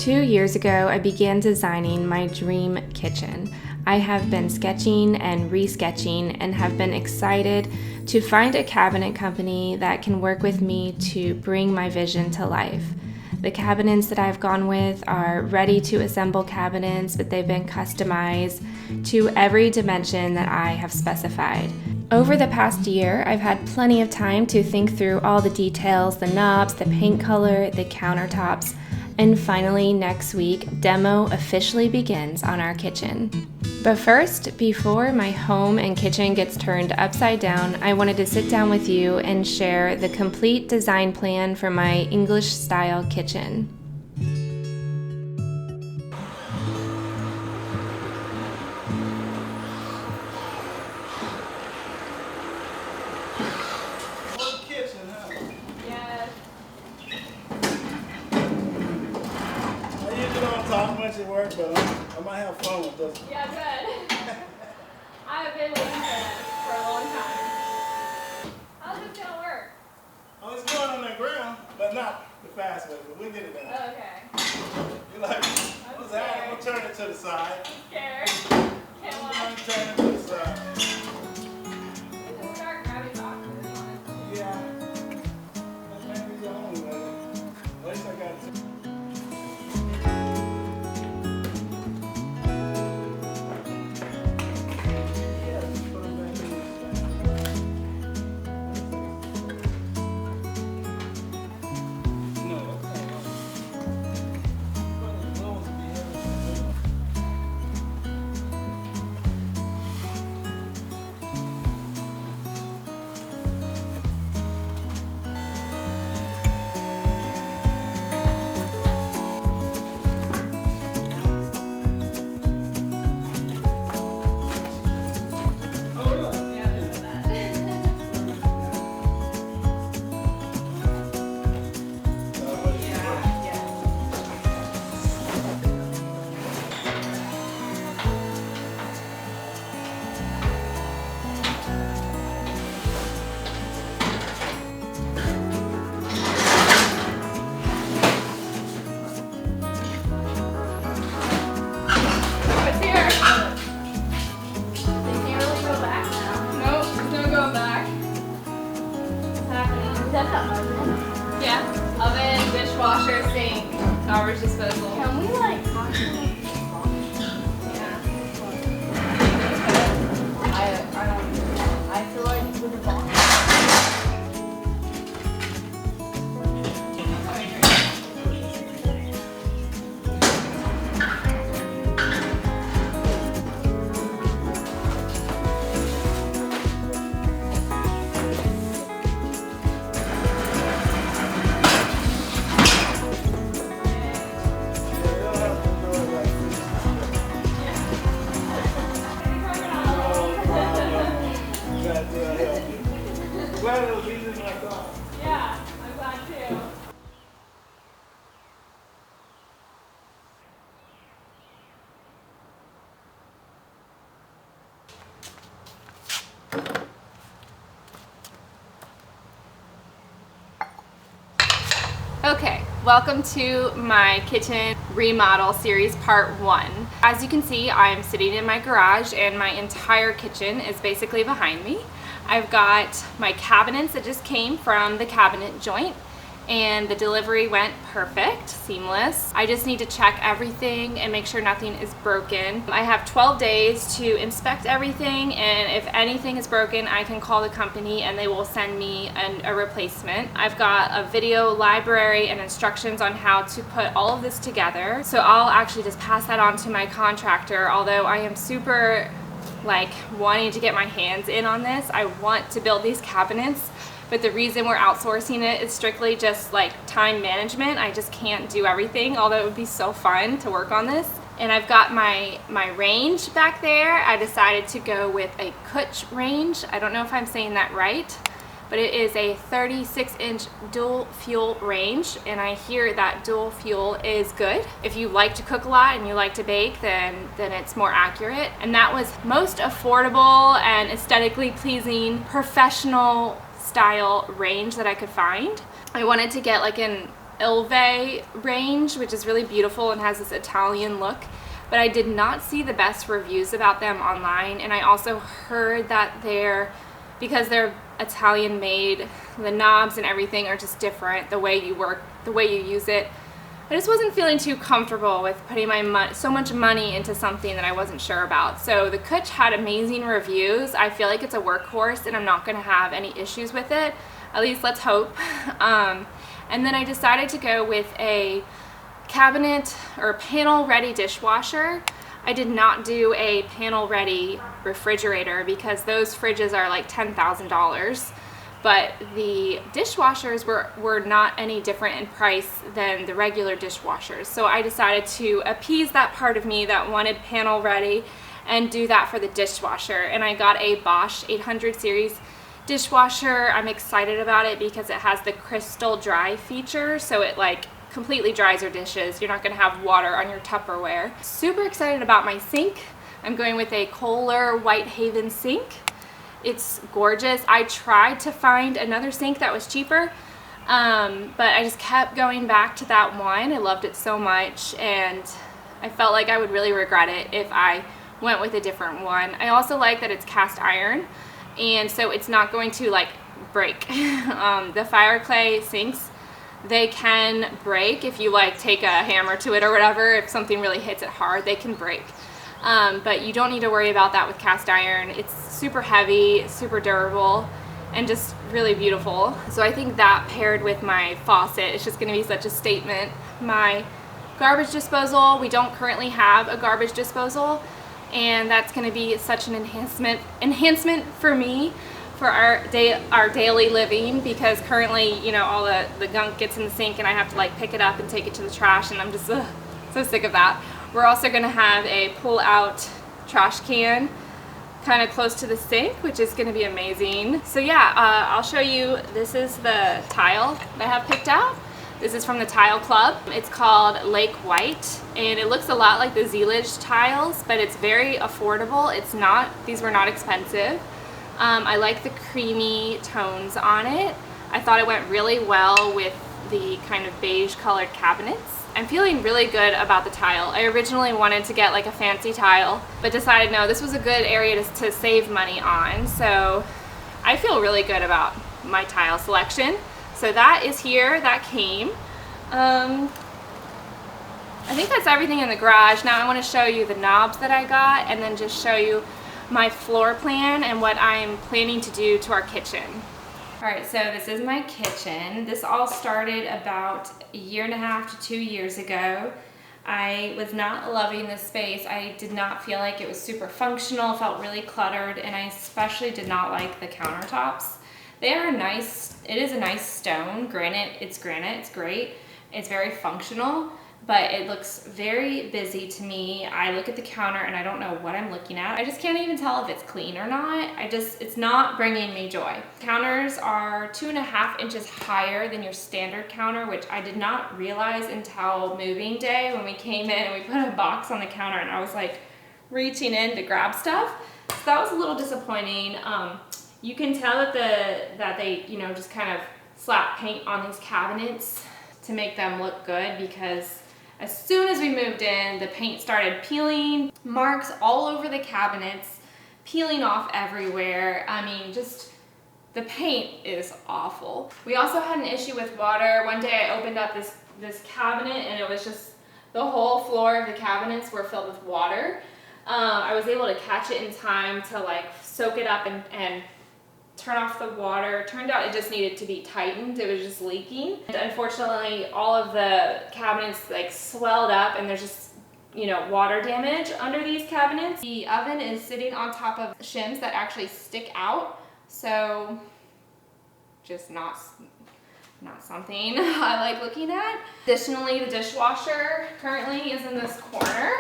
2 years ago, I began designing my dream kitchen. I have been sketching and re-sketching and have been excited to find a cabinet company that can work with me to bring my vision to life. The cabinets that I've gone with are ready to assemble cabinets, but they've been customized to every dimension that I have specified. Over the past year, I've had plenty of time to think through all the details, the knobs, the paint color, the countertops, and finally next week, demo officially begins on our kitchen. But first, before my home and kitchen gets turned upside down, I wanted to sit down with you and share the complete design plan for my English-style kitchen. Work, but I might have fun with this. Yeah, good. I've been waiting for a long time. How's this gonna work? Oh, it's going on the ground, but not the fast way. But we'll get it done. Oh, okay. You're like, what's happening? We'll turn it to the side. I'm scared. Can't watch. Turn it to the side. We can start grabbing boxes, honestly. Yeah. That's maybe the only way. At least I got it. Yeah, oven, dishwasher, sink, garbage disposal. Can we like talk to them? Yeah. I don't. I feel like with the box. Glad it was easier than I thought. Yeah, I'm glad too. Okay, welcome to my kitchen remodel series part 1. As you can see, I'm sitting in my garage and my entire kitchen is basically behind me. I've got my cabinets that just came from the cabinet joint and the delivery went perfect, seamless. I just need to check everything and make sure nothing is broken. I have 12 days to inspect everything, and if anything is broken, I can call the company and they will send me a replacement. I've got a video library and instructions on how to put all of this together. So I'll actually just pass that on to my contractor, although I am super wanting to get my hands in on this. I want to build these cabinets, but the reason we're outsourcing it is strictly just time management. I just can't do everything, although it would be so fun to work on this. And I've got my range back there. I decided to go with a KITCHEN range. I don't know if I'm saying that right, but it is a 36-inch dual fuel range, and I hear that dual fuel is good. If you like to cook a lot and you like to bake, then it's more accurate. And that was most affordable and aesthetically pleasing, professional style range that I could find. I wanted to get like an Ilve range, which is really beautiful and has this Italian look. But I did not see the best reviews about them online, and I also heard that because they're Italian made, the knobs and everything are just different, the way you work, the way you use it. I just wasn't feeling too comfortable with putting so much money into something that I wasn't sure about. So the Kutch had amazing reviews. I feel like it's a workhorse and I'm not gonna have any issues with it. At least let's hope. And then I decided to go with a cabinet or panel ready dishwasher. I did not do a panel ready refrigerator because those fridges are like $10,000, but the dishwashers were not any different in price than the regular dishwashers. So I decided to appease that part of me that wanted panel ready and do that for the dishwasher. And I got a Bosch 800 series dishwasher. I'm excited about it because it has the crystal dry feature, so it like completely dries your dishes. You're not gonna have water on your Tupperware. Super excited about my sink. I'm going with a Kohler Whitehaven sink. It's gorgeous. I tried to find another sink that was cheaper, but I just kept going back to that one. I loved it so much, and I felt like I would really regret it if I went with a different one. I also like that it's cast iron, and so it's not going to like break. The fire clay sinks, they can break if you like take a hammer to it or whatever. If something really hits it hard, they can break. But you don't need to worry about that with cast iron. It's super heavy, super durable, and just really beautiful. So I think that paired with my faucet is just gonna be such a statement. My garbage disposal, we don't currently have a garbage disposal, and that's gonna be such an enhancement for me for our daily living, because currently, you know, all the gunk gets in the sink and I have to like pick it up and take it to the trash, and I'm just so sick of that. We're also gonna have a pull-out trash can kind of close to the sink, which is gonna be amazing. So yeah, I'll show you. This is the tile that I have picked out. This is from the Tile Club. It's called Lake White, and it looks a lot like the Zeelige tiles, but it's very affordable. These were not expensive. I like the creamy tones on it. I thought it went really well with the kind of beige colored cabinets. I'm feeling really good about the tile. I originally wanted to get like a fancy tile, but decided no, this was a good area to save money on. So I feel really good about my tile selection. So that is here, that came. I think that's everything in the garage. Now I want to show you the knobs that I got, and then just show you my floor plan and what I'm planning to do to our kitchen. All right, so this is my kitchen. This all started about 1.5 to 2 years ago. I was not loving this space. I did not feel like it was super functional, felt really cluttered, and I especially did not like the countertops. They are nice, it is a nice stone, granite, it's great. It's very functional, but it looks very busy to me. I look at the counter and I don't know what I'm looking at. I just can't even tell if it's clean or not. It's not bringing me joy. Counters are 2.5 inches higher than your standard counter, which I did not realize until moving day when we came in and we put a box on the counter and I was like reaching in to grab stuff. So that was a little disappointing. You can tell that they, you know, just kind of slap paint on these cabinets to make them look good, because as soon as we moved in, the paint started peeling, marks all over the cabinets, peeling off everywhere. I mean, just the paint is awful. We also had an issue with water. One day I opened up this cabinet and it was just the whole floor of the cabinets were filled with water. I was able to catch it in time to like soak it up and turn off the water. Turned out it just needed to be tightened. It was just leaking. And unfortunately, all of the cabinets like swelled up and there's just, you know, water damage under these cabinets. The oven is sitting on top of shims that actually stick out. So just not something I like looking at. Additionally, the dishwasher currently is in this corner,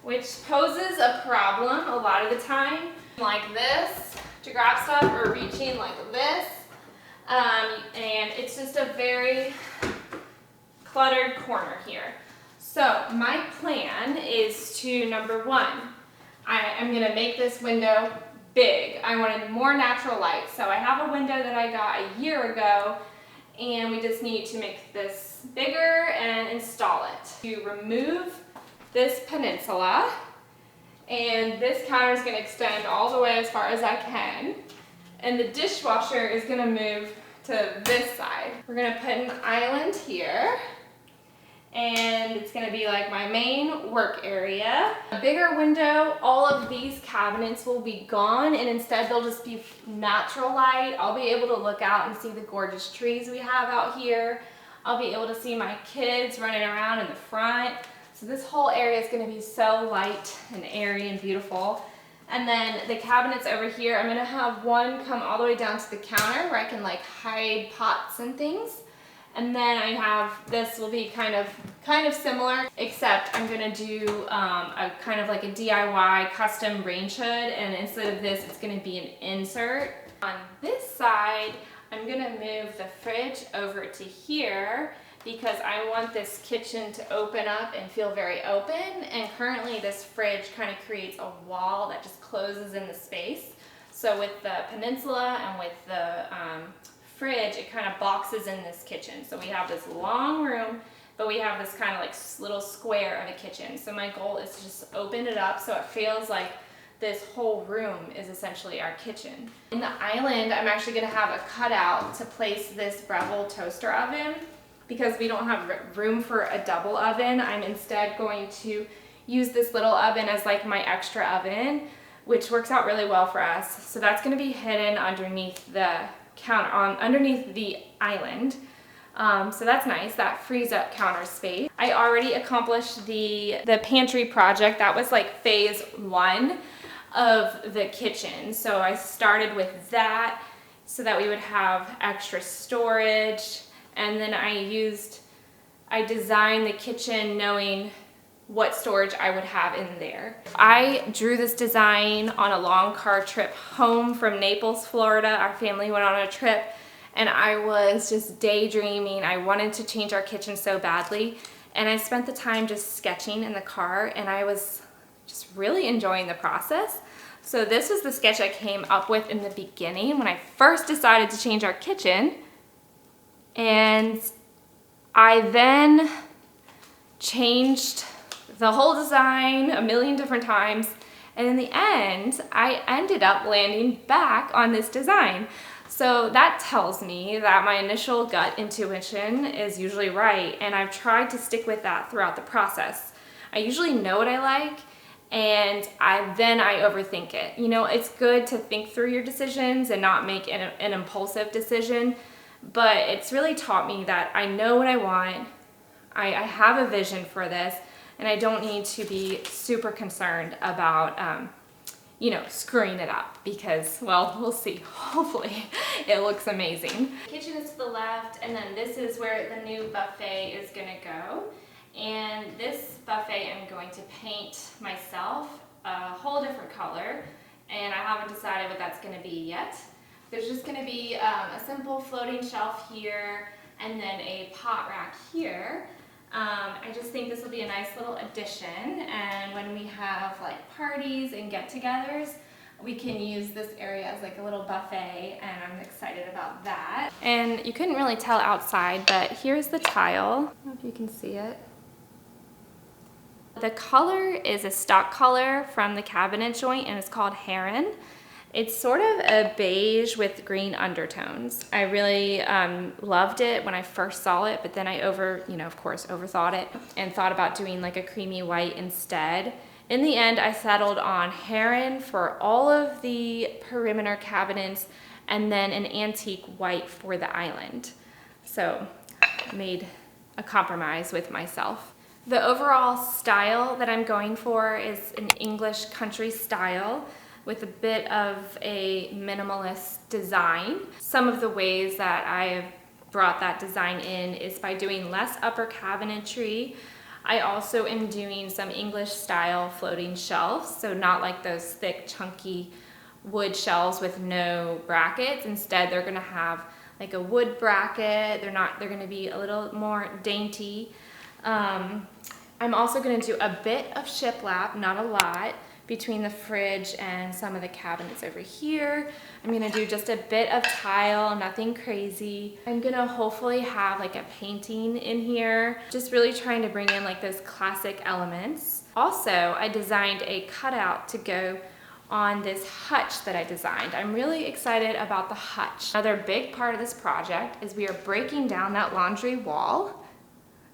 which poses a problem a lot of the time. Like this, to grab stuff, or reaching like this, and it's just a very cluttered corner here. So my plan is to, number one, I'm gonna make this window big. I wanted more natural light, so I have a window that I got a year ago, and we just need to make this bigger and install it. To remove this peninsula, and this counter is going to extend all the way as far as I can, and the dishwasher is going to move to this side. We're going to put an island here, and it's going to be like my main work area. A bigger window, all of these cabinets will be gone, and instead they'll just be natural light. I'll be able to look out and see the gorgeous trees we have out here. I'll be able to see my kids running around in the front. So this whole area is going to be so light and airy and beautiful. And then the cabinets over here, I'm going to have one come all the way down to the counter where I can like hide pots and things. And then I have, this will be kind of similar, except I'm going to do a kind of like a DIY custom range hood, and instead of this, it's going to be an insert. On this side, I'm going to move the fridge over to here because I want this kitchen to open up and feel very open, and currently this fridge kind of creates a wall that just closes in the space. So with the peninsula and with the fridge, it kind of boxes in this kitchen. So we have this long room, but we have this kind of like little square of a kitchen. So my goal is to just open it up so it feels like this whole room is essentially our kitchen. In the island, I'm actually going to have a cutout to place this Breville toaster oven. Because we don't have room for a double oven, I'm instead going to use this little oven as like my extra oven, which works out really well for us. So that's going to be hidden underneath the counter, underneath the island. So that's nice. That frees up counter space. I already accomplished the pantry project. That was like phase 1 of the kitchen. So I started with that so that we would have extra storage. And then I designed the kitchen knowing what storage I would have in there. I drew this design on a long car trip home from Naples, Florida. Our family went on a trip, and I was just daydreaming. I wanted to change our kitchen so badly, and I spent the time just sketching in the car, and I was just really enjoying the process. So this was the sketch I came up with in the beginning when I first decided to change our kitchen. And I then changed the whole design a million different times, and in the end, I ended up landing back on this design. So that tells me that my initial gut intuition is usually right, and I've tried to stick with that throughout the process. I usually know what I like, and then I overthink it. You know, it's good to think through your decisions and not make an impulsive decision. But it's really taught me that I know what I want, I have a vision for this, and I don't need to be super concerned about, you know, screwing it up because, well, we'll see. Hopefully it looks amazing. The kitchen is to the left, and then this is where the new buffet is going to go. And this buffet I'm going to paint myself a whole different color, and I haven't decided what that's going to be yet. There's just going to be a simple floating shelf here and then a pot rack here. I just think this will be a nice little addition, and when we have like parties and get-togethers, we can use this area as like a little buffet, and I'm excited about that. And you couldn't really tell outside, but here's the tile. I don't know if you can see it. The color is a stock color from the cabinet joint, and it's called Heron. It's sort of a beige with green undertones. I really loved it when I first saw it, but then I overthought it and thought about doing like a creamy white instead. In the end, I settled on Heron for all of the perimeter cabinets and then an antique white for the island. So I made a compromise with myself. The overall style that I'm going for is an English country style with a bit of a minimalist design. Some of the ways that I have brought that design in is by doing less upper cabinetry. I also am doing some English style floating shelves, so not like those thick, chunky wood shelves with no brackets. Instead, they're gonna have like a wood bracket. They're gonna be a little more dainty. I'm also gonna do a bit of shiplap, not a lot, between the fridge and some of the cabinets over here. I'm gonna do just a bit of tile, nothing crazy. I'm gonna hopefully have like a painting in here, just really trying to bring in like those classic elements. Also, I designed a cutout to go on this hutch that I designed. I'm really excited about the hutch. Another big part of this project is we are breaking down that laundry wall,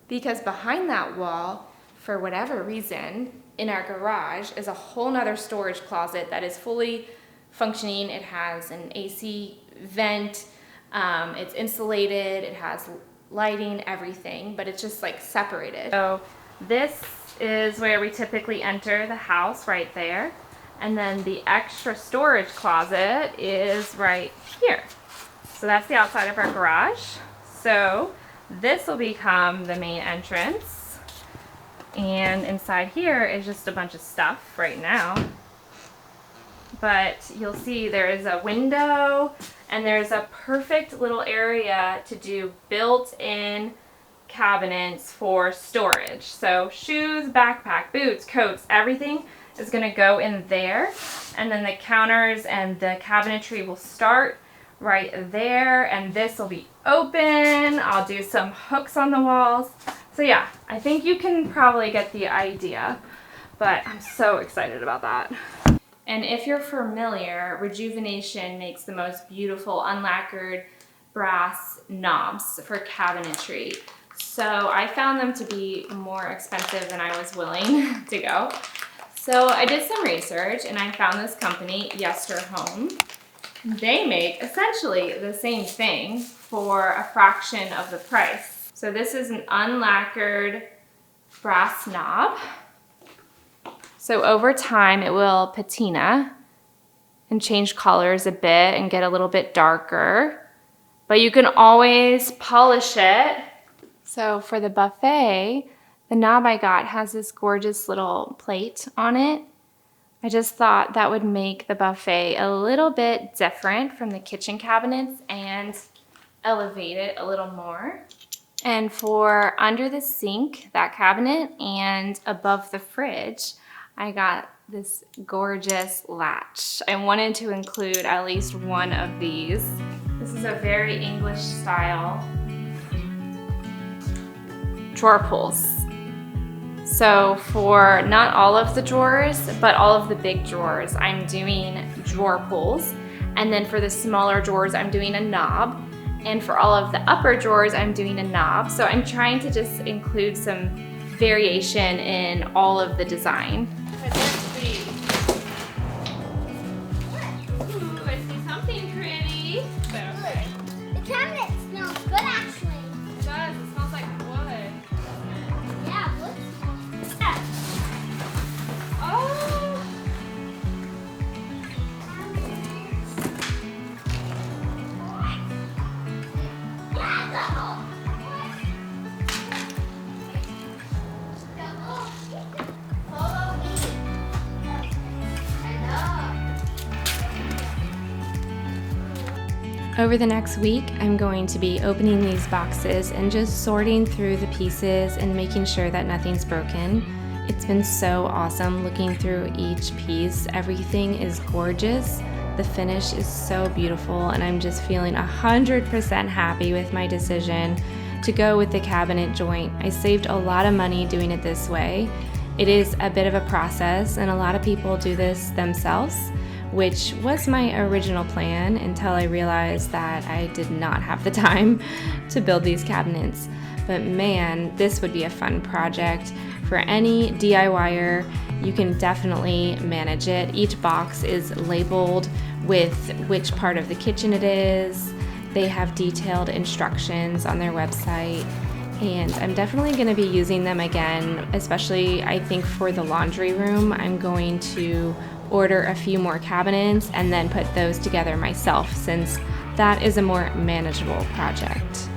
because behind that wall, for whatever reason, in our garage is a whole nother storage closet that is fully functioning. It has an AC vent, it's insulated, it has lighting, everything, but it's just like separated. So this is where we typically enter the house, right there. And then the extra storage closet is right here. So that's the outside of our garage. So this will become the main entrance. And inside here is just a bunch of stuff right now. But you'll see there is a window and there's a perfect little area to do built-in cabinets for storage. So shoes, backpack, boots, coats, everything is gonna go in there. And then the counters and the cabinetry will start right there, and this will be open. I'll do some hooks on the walls. So yeah, I think you can probably get the idea, but I'm so excited about that. And if you're familiar, Rejuvenation makes the most beautiful unlacquered brass knobs for cabinetry. So I found them to be more expensive than I was willing to go. So I did some research and I found this company, Yester Home. They make essentially the same thing for a fraction of the price. So this is an unlacquered brass knob. So over time it will patina and change colors a bit and get a little bit darker, but you can always polish it. So for the buffet, the knob I got has this gorgeous little plate on it. I just thought that would make the buffet a little bit different from the kitchen cabinets and elevate it a little more. And for under the sink, that cabinet, and above the fridge, I got this gorgeous latch. I wanted to include at least one of these. This is a very English style drawer pulls. So for not all of the drawers, but all of the big drawers, I'm doing drawer pulls. And then for the smaller drawers, I'm doing a knob. And for all of the upper drawers, I'm doing a knob. So I'm trying to just include some variation in all of the design. Ooh, I see something pretty. Okay. The cabinet smells good, actually. It does, it smells like wood. Yeah, wood smells good. Oh! Over the next week, I'm going to be opening these boxes and just sorting through the pieces and making sure that nothing's broken. It's been so awesome looking through each piece. Everything is gorgeous. The finish is so beautiful, and I'm just feeling 100% happy with my decision to go with the cabinet joint. I saved a lot of money doing it this way. It is a bit of a process, and a lot of people do this themselves, which was my original plan until I realized that I did not have the time to build these cabinets. But man, this would be a fun project for any DIYer. You can definitely manage it. Each box is labeled with which part of the kitchen it is. They have detailed instructions on their website, and I'm definitely going to be using them again, especially I think for the laundry room. I'm going to order a few more cabinets and then put those together myself, since that is a more manageable project.